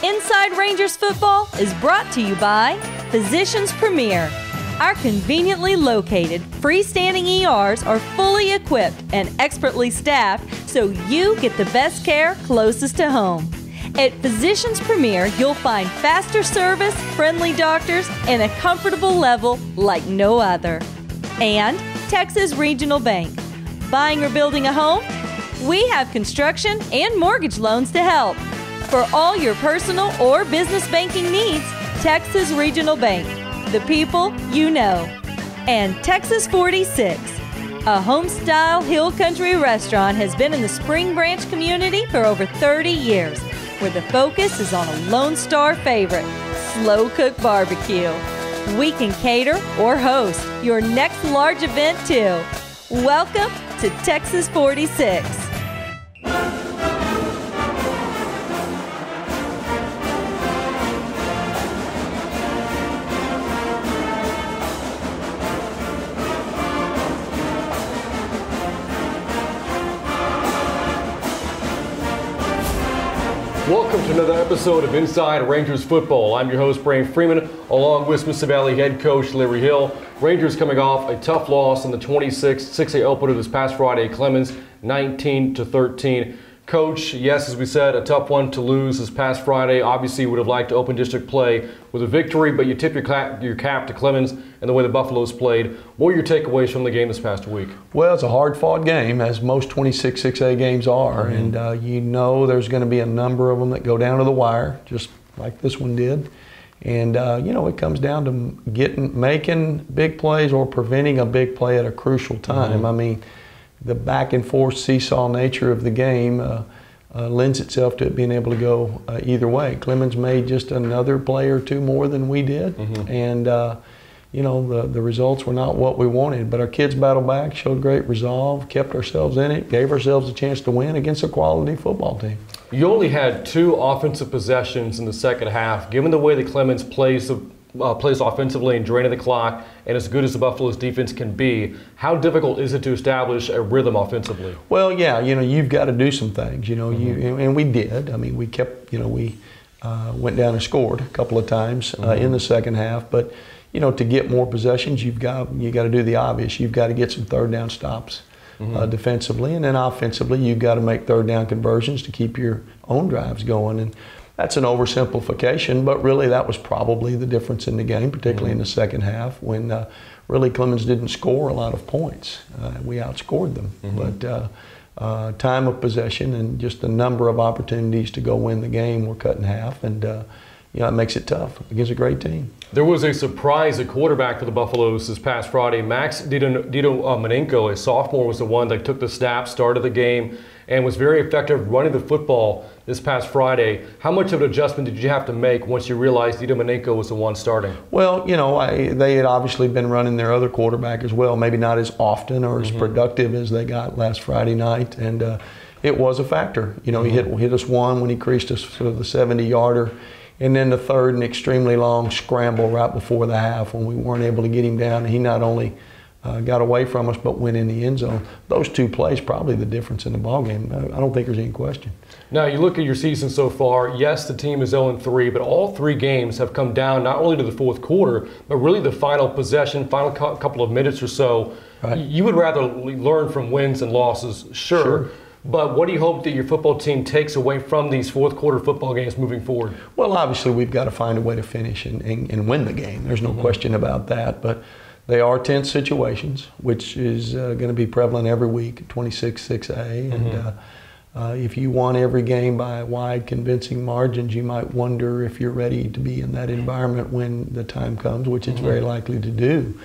Inside Rangers Football is brought to you by Physicians Premier. Our conveniently located freestanding ERs are fully equipped and expertly staffed so you get the best care closest to home. At Physicians Premier, you'll find faster service, friendly doctors, and a comfortable level like no other. And Texas Regional Bank. Buying or building a home? We have construction and mortgage loans to help. For all your personal or business banking needs, Texas Regional Bank. The people you know. And Texas 46, a home-style hill country restaurant, has been in the Spring Branch community for over 30 years, where the focus is on a Lone Star favorite, slow-cooked barbecue. We can cater or host your next large event, too. Welcome to Texas 46. Welcome to another episode of Inside Rangers Football. I'm your host, Brant Freeman, along with Mississippi Valley head coach Larry Hill. Rangers coming off a tough loss in the 26-6A opener this past Friday. Clemens 19-13. Coach, yes, as we said, a tough one to lose this past Friday. Obviously, you would have liked to open district play with a victory, but you tip your cap to Clemens and the way the Buffaloes played. What were your takeaways from the game this past week? Well, it's a hard-fought game, as most 26-6A games are, and you know there's going to be a number of them that go down to the wire, just like this one did. And you know, it comes down to making big plays or preventing a big play at a crucial time. I mean, the back and forth seesaw nature of the game lends itself to it being able to go either way. Clemens made just another play or two more than we did, and you know, the results were not what we wanted. But our kids battled back, showed great resolve, kept ourselves in it, gave ourselves a chance to win against a quality football team. You only had 2 offensive possessions in the second half. Given the way that Clemens plays offensively and draining the clock, and as good as the Buffalo's defense can be, how difficult is it to establish a rhythm offensively? Well, yeah, you know, you've got to do some things, you know, and we did. I mean, we kept, you know, we went down and scored a couple of times in the second half, but, you know, to get more possessions, you got to do the obvious. You've got to get some third down stops defensively, and then offensively, you've got to make third down conversions to keep your own drives going. And that's an oversimplification, but really that was probably the difference in the game, particularly in the second half, when really Clemens didn't score a lot of points. We outscored them. But time of possession and just the number of opportunities to go win the game were cut in half, and you know, it makes it tough against a great team. There was a surprise at quarterback for the Buffaloes this past Friday. Max Manenko, a sophomore, was the one that took the snap, started the game, and was very effective running the football this past Friday. How much of an adjustment did you have to make once you realized Manenko was the one starting? Well, you know, they had obviously been running their other quarterback as well, maybe not as often or as productive as they got last Friday night, and it was a factor. You know, he hit us one when he creased us for the 70-yarder. And then the third, an extremely long scramble right before the half when we weren't able to get him down. And he not only got away from us, but went in the end zone. Those 2 plays probably the difference in the ballgame. I don't think there's any question. Now, you look at your season so far. Yes, the team is 0-3, but all 3 games have come down not only to the fourth quarter, but really the final possession, final couple of minutes or so. Right. You would rather learn from wins and losses, sure. But what do you hope that your football team takes away from these fourth quarter football games moving forward? Well, obviously we've got to find a way to finish and win the game. There's no question about that. But they are tense situations, which is going to be prevalent every week, 26-6A. And if you won every game by wide, convincing margins, you might wonder if you're ready to be in that environment when the time comes, which it's very likely to do.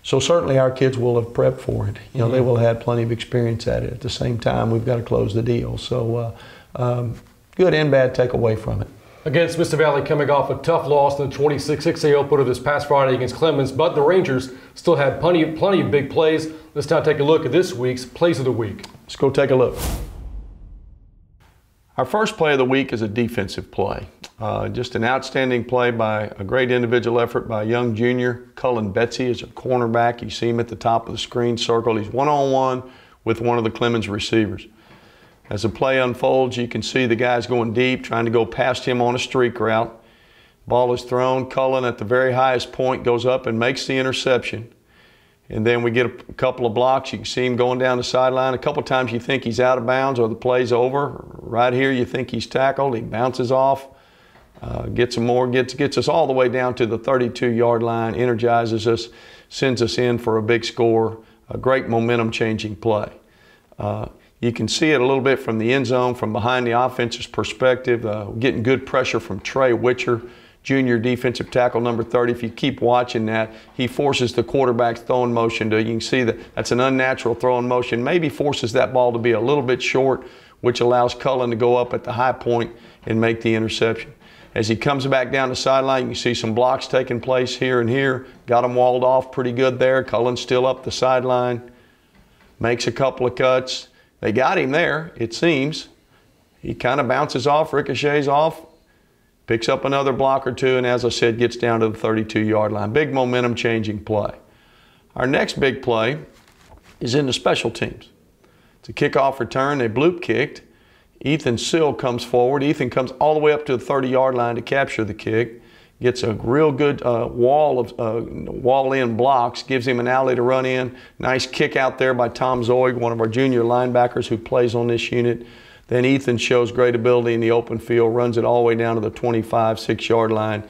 So certainly our kids will have prepped for it. You know, they will have had plenty of experience at it. At the same time, we've got to close the deal. So good and bad takeaway from it. Against Mississippi Valley, coming off a tough loss in the 26-6A opener this past Friday against Clemens, but the Rangers still had plenty of big plays. Let's now take a look at this week's Plays of the Week. Let's go take a look. Our first play of the week is a defensive play. Just an outstanding play by a great individual effort by a young junior. Cullen Betsy is a cornerback. You see him at the top of the screen circle. He's one-on-one with one of the Clemens receivers. As the play unfolds, you can see the guys going deep, trying to go past him on a streak route. Ball is thrown. Cullen at the very highest point goes up and makes the interception. And then we get a couple of blocks. You can see him going down the sideline. A couple of times you think he's out of bounds or the play's over. Right here you think he's tackled. He bounces off, gets some more, gets us all the way down to the 32-yard line, energizes us, sends us in for a big score. A great momentum-changing play. You can see it a little bit from the end zone, from behind the offense's perspective, getting good pressure from Trey Witcher, junior defensive tackle number 30. If you keep watching that, he forces the quarterback's throwing motion to, you can see that that's an unnatural throwing motion, maybe forces that ball to be a little bit short, which allows Cullen to go up at the high point and make the interception. As he comes back down the sideline, you can see some blocks taking place here and here. Got him walled off pretty good there. Cullen's still up the sideline, makes a couple of cuts. They got him there, it seems. He kind of bounces off, ricochets off, picks up another block or two, and as I said, gets down to the 32-yard line. Big momentum-changing play. Our next big play is in the special teams. It's a kickoff return. They bloop kicked. Ethan Sill comes forward. Ethan comes all the way up to the 30-yard line to capture the kick. Gets a real good wall-in blocks, gives him an alley to run in. Nice kick out there by Tom Zoig, one of our junior linebackers who plays on this unit. Then Ethan shows great ability in the open field, runs it all the way down to the 25-6-yard line.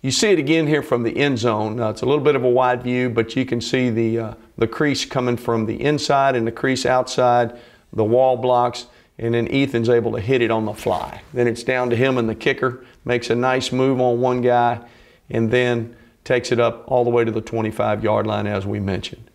You see it again here from the end zone. It's a little bit of a wide view, but you can see the crease coming from the inside and the crease outside, the wall blocks, and then Ethan's able to hit it on the fly. Then it's down to him and the kicker, makes a nice move on one guy, and then takes it up all the way to the 25-yard line as we mentioned.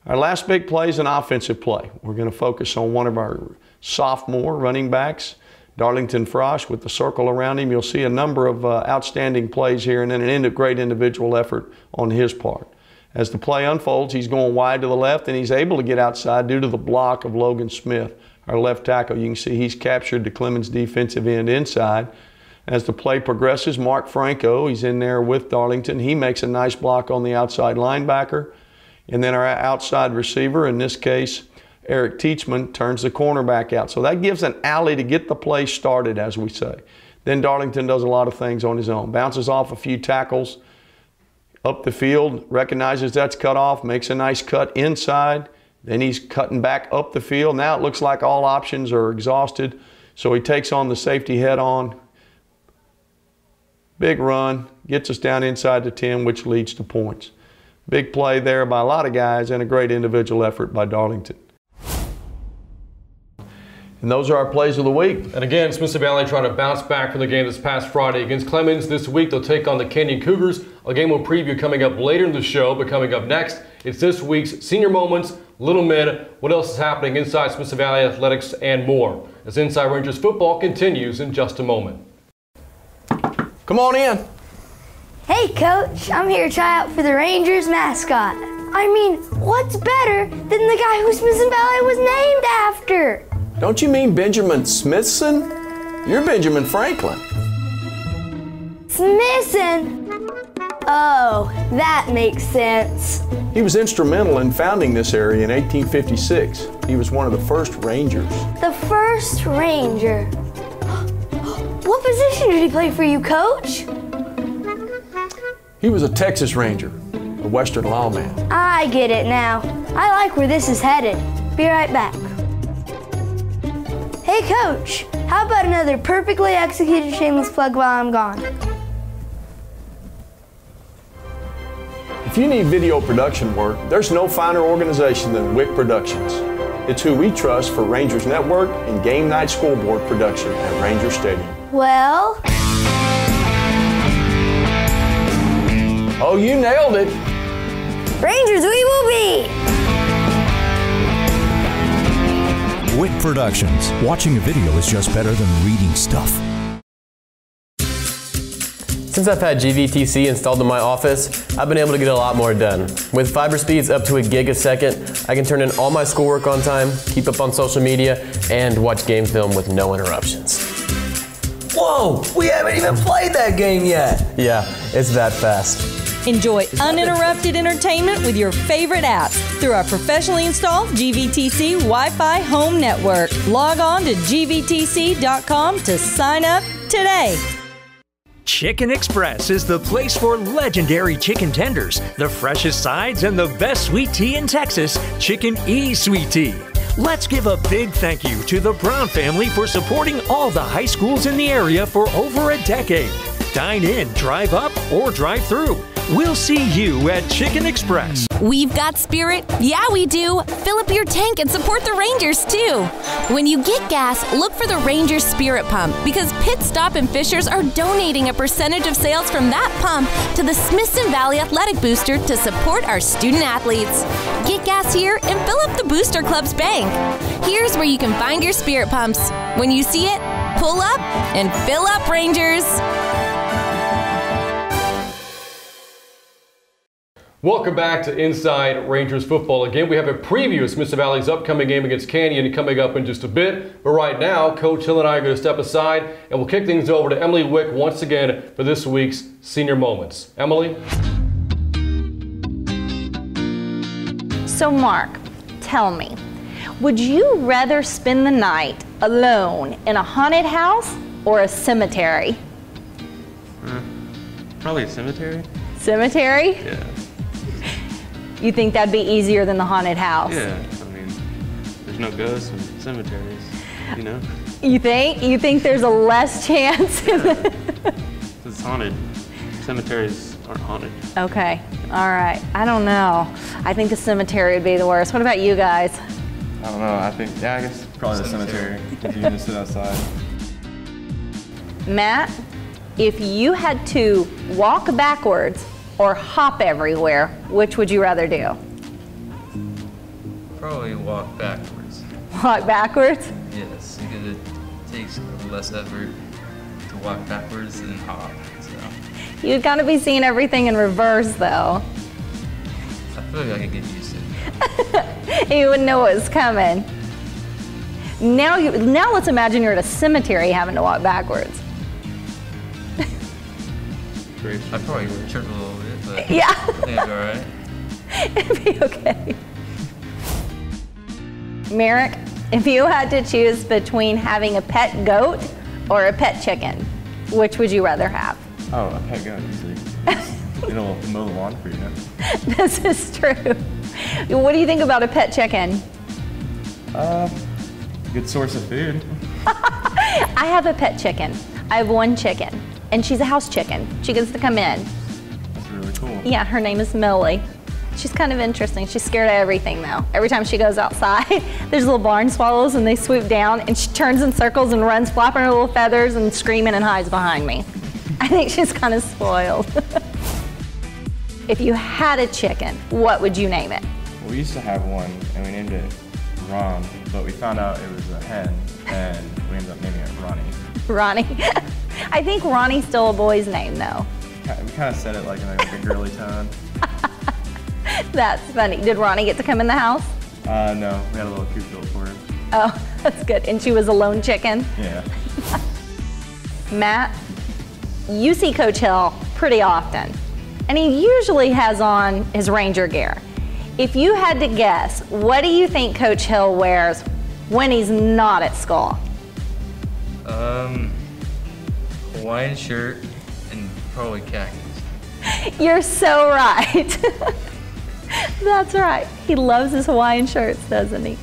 Our last big play is an offensive play. We're going to focus on one of our sophomore running backs, Darlington Frosch, with the circle around him. You'll see a number of outstanding plays here and then a great individual effort on his part. As the play unfolds, he's going wide to the left and he's able to get outside due to the block of Logan Smith, our left tackle. You can see he's captured the Clemens defensive end inside. As the play progresses, Mark Franco, he's in there with Darlington. He makes a nice block on the outside linebacker. And then our outside receiver, in this case, Eric Teachman, turns the cornerback out. So that gives an alley to get the play started, as we say. Then Darlington does a lot of things on his own. Bounces off a few tackles up the field, recognizes that's cut off, makes a nice cut inside. Then he's cutting back up the field. Now it looks like all options are exhausted. So he takes on the safety head on. Big run, gets us down inside the 10, which leads to points. Big play there by a lot of guys and a great individual effort by Darlington. And those are our plays of the week. And again, Smith Valley trying to bounce back from the game this past Friday against Clemens. This week they'll take on the Canyon Cougars. A game we'll preview coming up later in the show, but coming up next, it's this week's Senior Moments, Little Men, what else is happening inside Smith Valley Athletics, and more. As Inside Rangers football continues in just a moment. Come on in. Hey, Coach, I'm here to try out for the Rangers mascot. I mean, what's better than the guy who Smith Valley was named after? Don't you mean Benjamin Smithson? You're Benjamin Franklin. Smithson? Oh, that makes sense. He was instrumental in founding this area in 1856. He was one of the first Rangers. The first Ranger. What position did he play for you, Coach? He was a Texas Ranger, a Western lawman. I get it now. I like where this is headed. Be right back. Hey, Coach, how about another perfectly executed shameless plug while I'm gone? If you need video production work, there's no finer organization than WIC Productions. It's who we trust for Rangers Network and game night scoreboard production at Ranger Stadium. Well... Oh, you nailed it. Rangers we will be! WIC Productions. Watching a video is just better than reading stuff. Since I've had GVTC installed in my office, I've been able to get a lot more done. With fiber speeds up to 1 gig a second, I can turn in all my schoolwork on time, keep up on social media, and watch game film with no interruptions. Whoa, we haven't even played that game yet. Yeah, it's that fast. Enjoy uninterrupted entertainment with your favorite apps through our professionally installed GVTC Wi-Fi home network. Log on to gvtc.com to sign up today. Chicken Express is the place for legendary chicken tenders, the freshest sides, and the best sweet tea in Texas, Chicken Sweet Tea. Let's give a big thank you to the Brown family for supporting all the high schools in the area for over a decade. Dine in, drive up, or drive through. We'll see you at Chicken Express. We've got spirit. Yeah, we do. Fill up your tank and support the Rangers, too. When you get gas, look for the Rangers Spirit Pump because Pit Stop and Fishers are donating a percentage of sales from that pump to the Smithson Valley Athletic Booster to support our student athletes. Get gas here and fill up the Booster Club's bank. Here's where you can find your spirit pumps. When you see it, pull up and fill up, Rangers. Welcome back to Inside Rangers Football. Again, we have a preview of Smithson Valley's upcoming game against Canyon coming up in just a bit. But right now, Coach Hill and I are going to step aside, and we'll kick things over to Emily Wick once again for this week's Senior Moments. Emily? So, Mark, tell me, would you rather spend the night alone in a haunted house or a cemetery? Probably a cemetery. Cemetery? Yeah. You think that'd be easier than the haunted house? Yeah, I mean, there's no ghosts in cemeteries, you know? You think? You think there's a less chance? Yeah. It's haunted. Cemeteries aren't haunted. Okay, all right. I don't know. I think the cemetery would be the worst. What about you guys? I don't know. I think, yeah, I guess probably the cemetery. If you can just sit outside. Matt, if you had to walk backwards or hop everywhere, which would you rather do? Probably walk backwards. Walk backwards? Yes, because it takes less effort to walk backwards than hop. So. You'd gotta be seeing everything in reverse though. I feel like I could get used to it. You wouldn't know what was coming. Now let's imagine you're at a cemetery having to walk backwards. I'd probably trip a little bit, but yeah. I think I'd be all right. It'd be okay. Merrick, if you had to choose between having a pet goat or a pet chicken, which would you rather have? Oh, a pet goat, usually. It'll mow the lawn for you, know? This is true. What do you think about a pet chicken? Good source of food. I have a pet chicken. I have one chicken, and she's a house chicken. She gets to come in. That's really cool. Yeah, her name is Millie. She's kind of interesting. She's scared of everything, though. Every time she goes outside, there's little barn swallows, and they swoop down, and she turns in circles and runs, flapping her little feathers and screaming and hides behind me. I think she's kind of spoiled. If you had a chicken, what would you name it? Well, we used to have one, and we named it Ron, but we found out it was a hen, and we ended up naming it Ronnie. Ronnie. I think Ronnie's still a boy's name, though. We kind of said it like in a girly tone. That's funny. Did Ronnie get to come in the house? No, we had a little coop built for him. Oh, that's good. And she was a lone chicken? Yeah. Matt, you see Coach Hill pretty often, and he usually has on his Ranger gear. If you had to guess, what do you think Coach Hill wears when he's not at school? Hawaiian shirt and probably khakis. You're so right. That's right. He loves his Hawaiian shirts, doesn't he?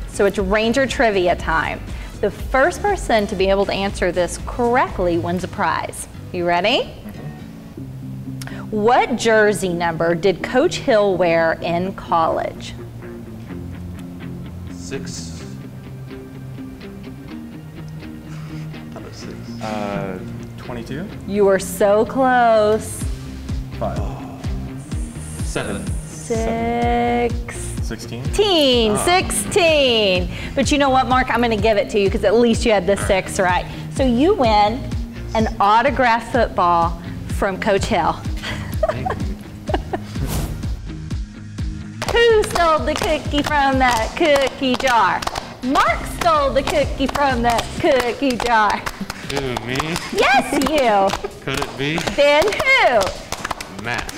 So it's Ranger trivia time. The first person to be able to answer this correctly wins a prize. You ready? What jersey number did Coach Hill wear in college? 6. 22? You were so close. 5. 7. 6. 16? 16. But you know what, Mark? I'm going to give it to you because at least you had the 6 right. So you win an autographed football from Coach Hill. Thank you. Who stole the cookie from that cookie jar? Mark stole the cookie from that cookie jar. Who, me? Yes, you. Could it be? Then who? Matt.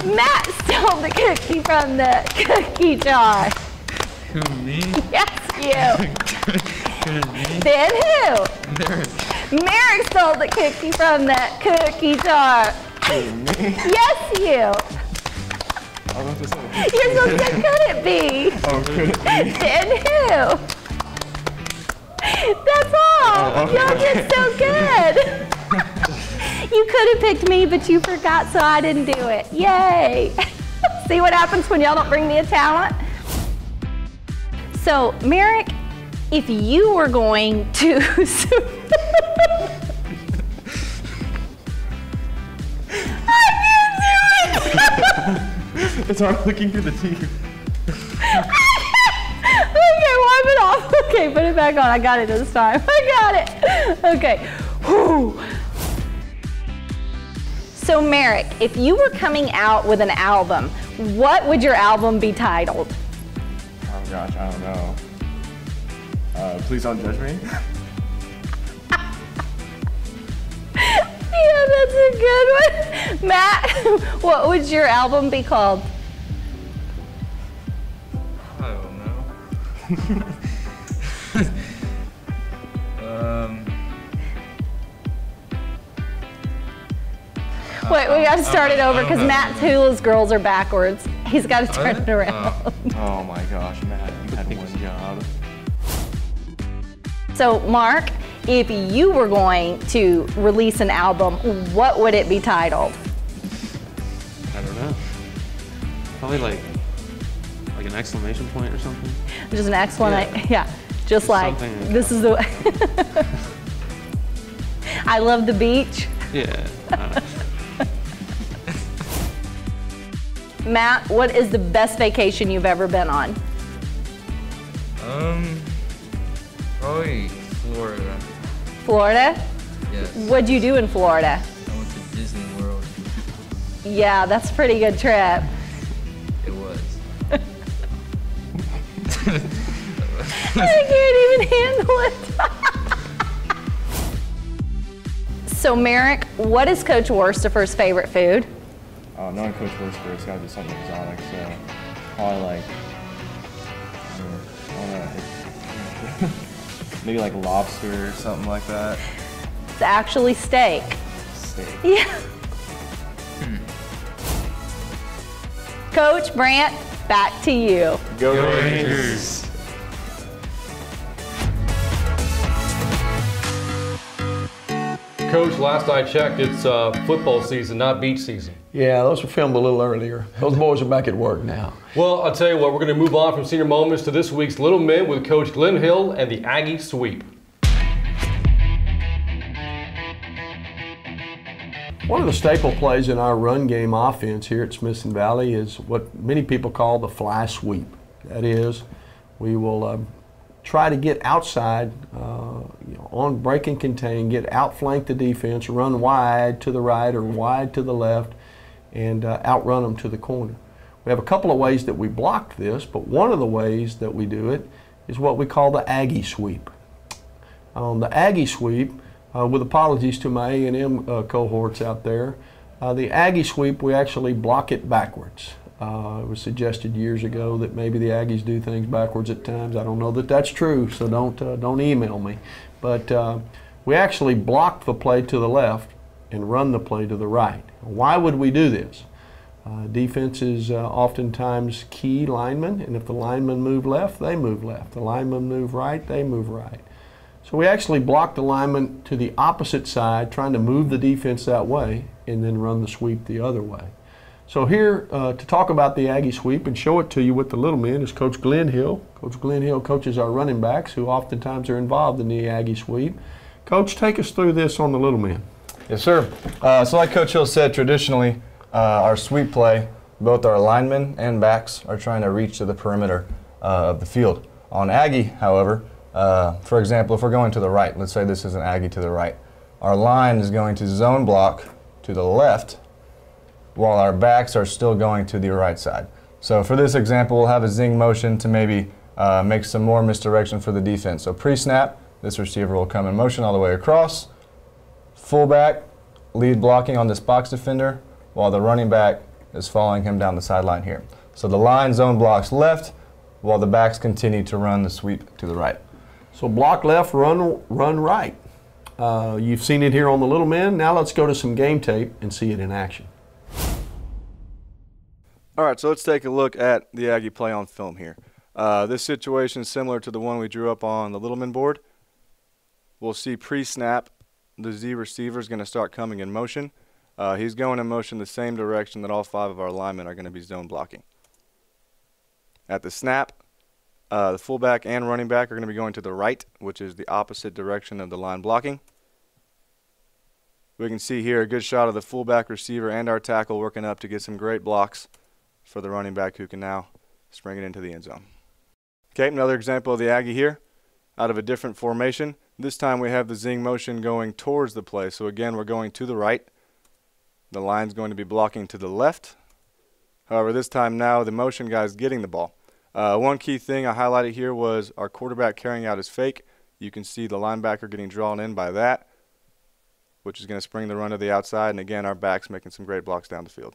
Matt stole the cookie from the cookie jar. Who, me? Yes, you. Could it be? Then who? Merrick. Merrick stole the cookie from that cookie jar. Who, me? Yes, you. I was about to say. You're supposed to say, could it be? Oh, could it be? Then who? That's all. Oh, okay. Y'all did so good. You could have picked me, but you forgot, so I didn't do it. Yay. See what happens when y'all don't bring me a talent? So, Merrick, if you were going to... I can't do it! It's hard looking through the teeth. Okay, wipe it off. Okay, put it back on. I got it this time. I got it. Okay. Whew. So, Merrick, if you were coming out with an album, what would your album be titled? Oh gosh, I don't know. Please don't judge me. Yeah, that's a good one. Matt, what would your album be called? I don't know. Wait, we got to start it over because Matt's Hula's girls are backwards. He's got to turn it around. Oh my gosh, Matt, you had one job. So, Mark, if you were going to release an album, what would it be titled? I don't know. Probably like an exclamation point or something. Just an exclamation, yeah. Just like, something. This is the, I love the beach. Yeah. I don't know. Matt, what is the best vacation you've ever been on? Probably Florida. Florida? Yes. What'd you do in Florida? I went to Disney World. Yeah, that's a pretty good trip. It was. I can't even handle it. So, Merrick, what is Coach Worstifer's favorite food? Oh, knowing Coach Worcester, it's got to be something exotic, so probably like, I don't know, maybe like lobster or something like that. It's actually steak. Steak. Yeah. Coach Brant, back to you. Go Rangers! Coach, last I checked, it's football season, not beach season. Yeah, those were filmed a little earlier. Those boys are back at work now. Well, I'll tell you what, we're going to move on from senior moments to this week's Little Men with Coach Glenn Hill and the Aggie Sweep. One of the staple plays in our run game offense here at Smithson Valley is what many people call the fly sweep. That is, we will try to get outside, on break and contain, get outflank the defense, run wide to the right or wide to the left, and outrun them to the corner. We have a couple of ways that we block this, but one of the ways that we do it is what we call the Aggie Sweep. The Aggie Sweep, with apologies to my A&M cohorts out there, the Aggie Sweep, we actually block it backwards. It was suggested years ago that maybe the Aggies do things backwards at times. I don't know that that's true, so don't email me. But we actually block the play to the left and run the play to the right. Why would we do this? Defenses oftentimes key linemen, and if the linemen move left, they move left. The linemen move right, they move right. So we actually block the lineman to the opposite side, trying to move the defense that way, and then run the sweep the other way. So here to talk about the Aggie Sweep and show it to you with the little men is Coach Glenn Hill. Coach Glenn Hill coaches our running backs who oftentimes are involved in the Aggie Sweep. Coach, take us through this on the little men. Yes, sir. So like Coach Hill said, traditionally our sweep play, both our linemen and backs are trying to reach to the perimeter of the field. On Aggie, however, for example, if we're going to the right, let's say this is an Aggie to the right, our line is going to zone block to the left while our backs are still going to the right side. So for this example, we'll have a zing motion to maybe make some more misdirection for the defense. So pre-snap, this receiver will come in motion all the way across, Fullback, lead blocking on this box defender, while the running back is following him down the sideline here. So the line zone blocks left, while the backs continue to run the sweep to the right. So block left, run right. You've seen it here on the Little Men. Now let's go to some game tape and see it in action. All right, so let's take a look at the Aggie play on film here. This situation is similar to the one we drew up on the Little Men board. We'll see pre-snap, the Z receiver is going to start coming in motion. He's going in motion the same direction that all 5 of our linemen are going to be zone blocking. At the snap, the fullback and running back are going to be going to the right, which is the opposite direction of the line blocking. We can see here a good shot of the fullback, receiver, and our tackle working up to get some great blocks for the running back, who can now spring it into the end zone. Okay, another example of the Aggie here, out of a different formation. This time we have the zing motion going towards the play. So again, we're going to the right. The line's going to be blocking to the left. However, this time now the motion guy's getting the ball. One key thing I highlighted here was our quarterback carrying out his fake. You can see the linebacker getting drawn in by that, which is going to spring the run to the outside. And again, our backs making some great blocks down the field.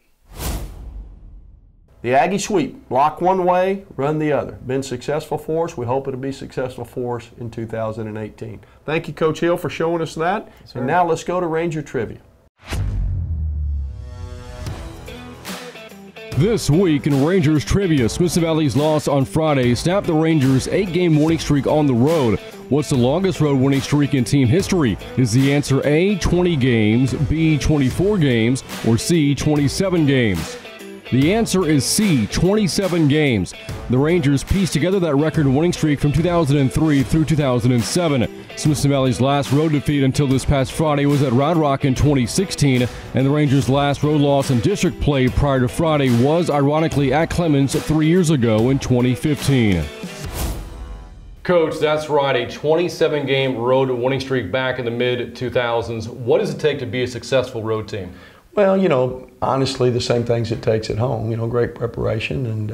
The Aggie Sweep, block one way, run the other. Been successful for us. We hope it'll be successful for us in 2018. Thank you, Coach Hill, for showing us that. Yes, and now let's go to Ranger Trivia. This week in Rangers Trivia, Smith Valley's loss on Friday snapped the Rangers' 8-game winning streak on the road. What's the longest road winning streak in team history? Is the answer A, 20 games, B, 24 games, or C, 27 games? The answer is C, 27 games. The Rangers pieced together that record winning streak from 2003 through 2007. Smith Valley's last road defeat until this past Friday was at Round Rock in 2016, and the Rangers' last road loss in district play prior to Friday was ironically at Clemens 3 years ago in 2015. Coach, that's right, a 27-game road winning streak back in the mid-2000s. What does it take to be a successful road team? Well, you know, honestly, the same things it takes at home. You know, great preparation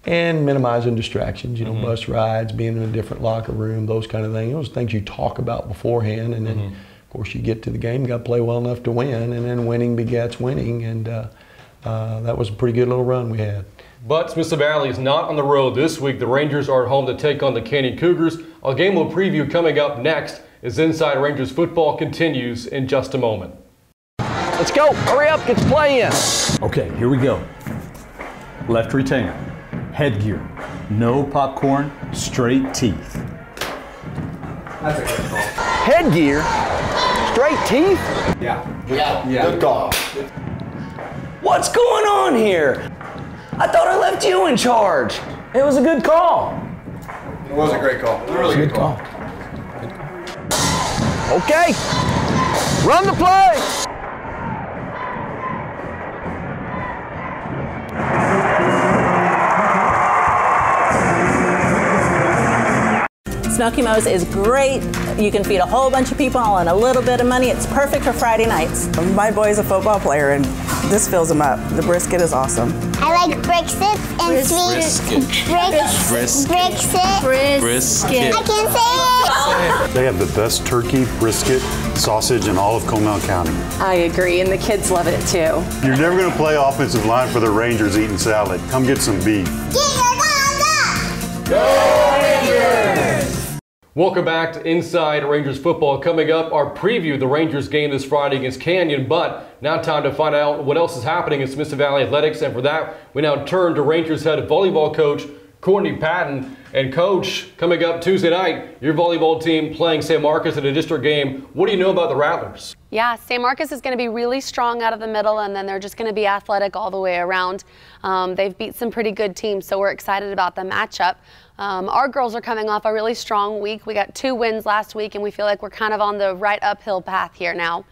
and minimizing distractions. You know, bus rides, being in a different locker room, those kind of things. Those things you talk about beforehand, and then, of course, you get to the game, you got to play well enough to win, and then winning begets winning, and that was a pretty good little run we had. But Smith Valley is not on the road this week. The Rangers are at home to take on the Canyon Cougars. A game we'll preview coming up next as Inside Rangers Football continues in just a moment. Let's go. Hurry up. Get the play in. Okay, here we go. Left retainer. Headgear. No popcorn. Straight teeth. That's a good call. Headgear? Straight teeth? Yeah. Good call. What's going on here? I thought I left you in charge. It was a good call. It was a great call. It was a really good call. Okay. Run the play. Smoky Mo's is great. You can feed a whole bunch of people all on a little bit of money. It's perfect for Friday nights. My boy's a football player, and this fills him up. The brisket is awesome. I like brisket and sweet. Brisket. I can't say it. They have the best turkey, brisket, sausage in all of Comal County. I agree, and the kids love it too. You're never going to play offensive line for the Rangers eating salad. Come get some beef. Get your guns up! Go Rangers! Welcome back to Inside Rangers Football. Coming up, our preview, the Rangers game this Friday against Canyon. But now time to find out what else is happening in Smith Valley Athletics. And for that, we now turn to Rangers head volleyball coach Courtney Patton. And Coach, coming up Tuesday night, your volleyball team playing San Marcos in a district game. What do you know about the Rattlers? Yeah, San Marcos is going to be really strong out of the middle, and then they're just going to be athletic all the way around. They've beat some pretty good teams, so we're excited about the matchup. Our girls are coming off a really strong week. We got 2 wins last week, and we feel like we're kind of on the right uphill path here now.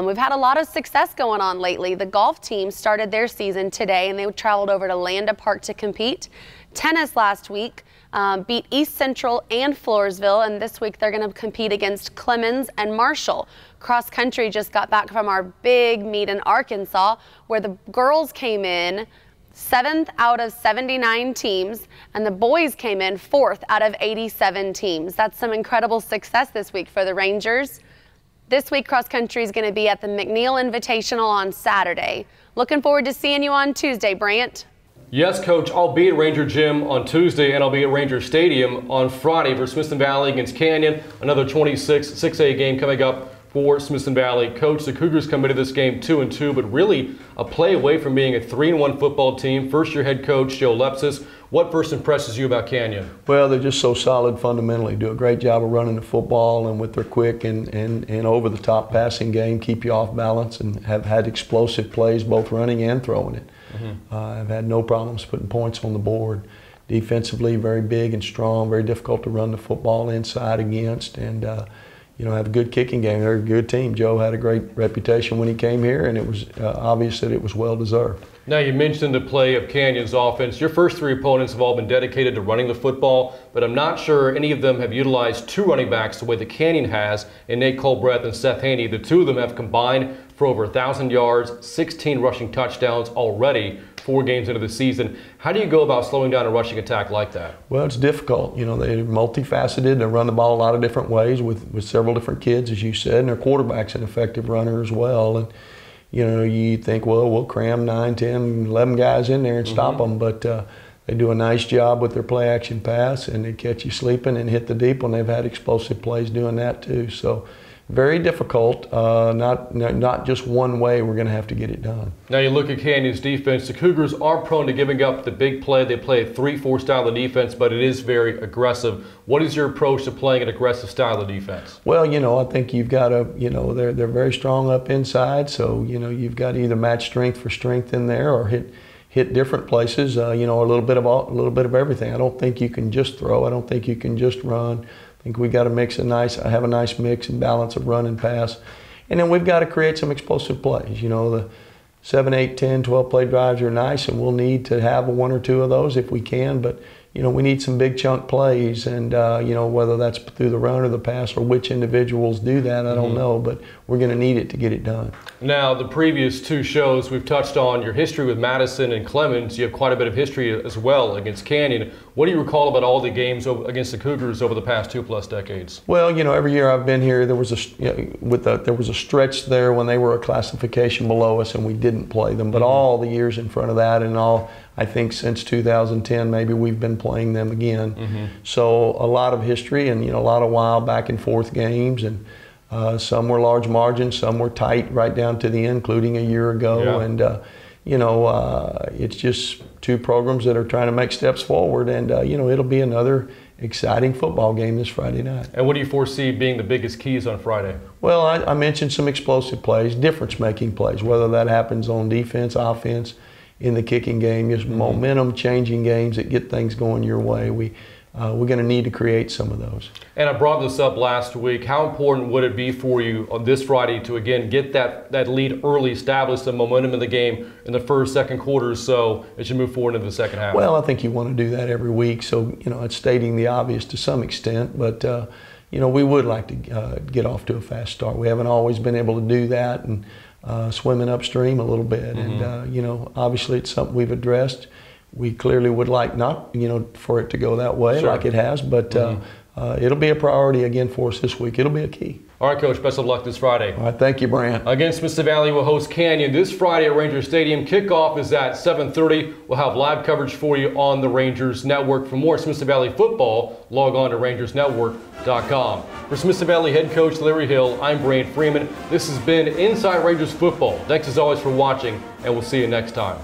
We've had a lot of success going on lately. The golf team started their season today, and they traveled over to Landa Park to compete. Tennis last week beat East Central and Floresville, and this week they're going to compete against Clemens and Marshall. Cross country just got back from our big meet in Arkansas, where the girls came in 7th out of 79 teams, and the boys came in 4th out of 87 teams. That's some incredible success this week for the Rangers. This week, cross country is going to be at the McNeil Invitational on Saturday. Looking forward to seeing you on Tuesday, Brant. Yes, Coach, I'll be at Ranger Gym on Tuesday, and I'll be at Ranger Stadium on Friday for Smithson Valley against Canyon. Another 6A game coming up for Smithson Valley. Coach, the Cougars come into this game 2-2, but really a play away from being a 3-1 football team. First-year head coach Joe Lepsis. What first impresses you about Canyon? Well, they're just so solid fundamentally. Do a great job of running the football, and with their quick and over-the-top passing game, keep you off balance, and have had explosive plays, both running and throwing it. I've had no problems putting points on the board. Defensively, very big and strong, very difficult to run the football inside against, and have a good kicking game. They're a good team. Joe had a great reputation when he came here, and it was obvious that it was well-deserved. Now, you mentioned the play of Canyon's offense. Your first three opponents have all been dedicated to running the football, but I'm not sure any of them have utilized two running backs the way that Canyon has in Nate Colbreth and Seth Haney. The two of them have combined for over 1,000 yards, 16 rushing touchdowns already, 4 games into the season. How do you go about slowing down a rushing attack like that? Well, it's difficult. They're multifaceted. They run the ball a lot of different ways with several different kids, as you said, and their quarterback's an effective runner as well. And you think, well, we'll cram 9, 10, 11 guys in there and stop them, but they do a nice job with their play action pass, and they catch you sleeping and hit the deep when they've had explosive plays doing that too. So very difficult, not just one way we're going to have to get it done. Now you look at Canyon's defense. The Cougars are prone to giving up the big play. They play a 3-4 style of defense, but it is very aggressive. What is your approach to playing an aggressive style of defense? Well, I think you've got to, they're very strong up inside, so, you've got to either match strength for strength in there or hit different places, a little bit of everything. I don't think you can just throw. I don't think you can just run. I think we got to have a nice mix and balance of run and pass. And then we've got to create some explosive plays. The 7, 8, 10, 12 play drives are nice, and we'll need to have 1 or 2 of those if we can. But, we need some big chunk plays, and, whether that's through the run or the pass or which individuals do that, I don't know. But we're going to need it to get it done. Now, the previous 2 shows, we've touched on your history with Madison and Clemens. You have quite a bit of history as well against Canyon. What do you recall about all the games against the Cougars over the past 2+ decades? Well, every year I've been here, there was a stretch there when they were a classification below us and we didn't play them. But all the years in front of that and all, I think since 2010, maybe we've been playing them again. So a lot of history and a lot of wild back and forth games, and some were large margins, some were tight right down to the end, including a year ago. And it's just 2 programs that are trying to make steps forward, and it'll be another exciting football game this Friday night. And what do you foresee being the biggest keys on Friday? Well, I mentioned some explosive plays, difference-making plays, whether that happens on defense, offense, in the kicking game, just momentum-changing games that get things going your way. We're going to need to create some of those. And I brought this up last week. How important would it be for you on this Friday to, again, get that lead early, establish the momentum in the game in the first, second quarters so as you move forward into the second half? Well, I think you want to do that every week. So, it's stating the obvious to some extent, but, we would like to get off to a fast start. We haven't always been able to do that, and swimming upstream a little bit. And, obviously it's something we've addressed. We clearly would like not, for it to go that way like it has, but it'll be a priority again for us this week. It'll be a key. All right, Coach, best of luck this Friday. All right, thank you, Brant. Again, Smithson Valley will host Canyon this Friday at Rangers Stadium. Kickoff is at 7:30. We'll have live coverage for you on the Rangers Network. For more Smithson Valley football, log on to rangersnetwork.com. For Smithson Valley head coach Larry Hill, I'm Brant Freeman. This has been Inside Rangers Football. Thanks as always for watching, and we'll see you next time.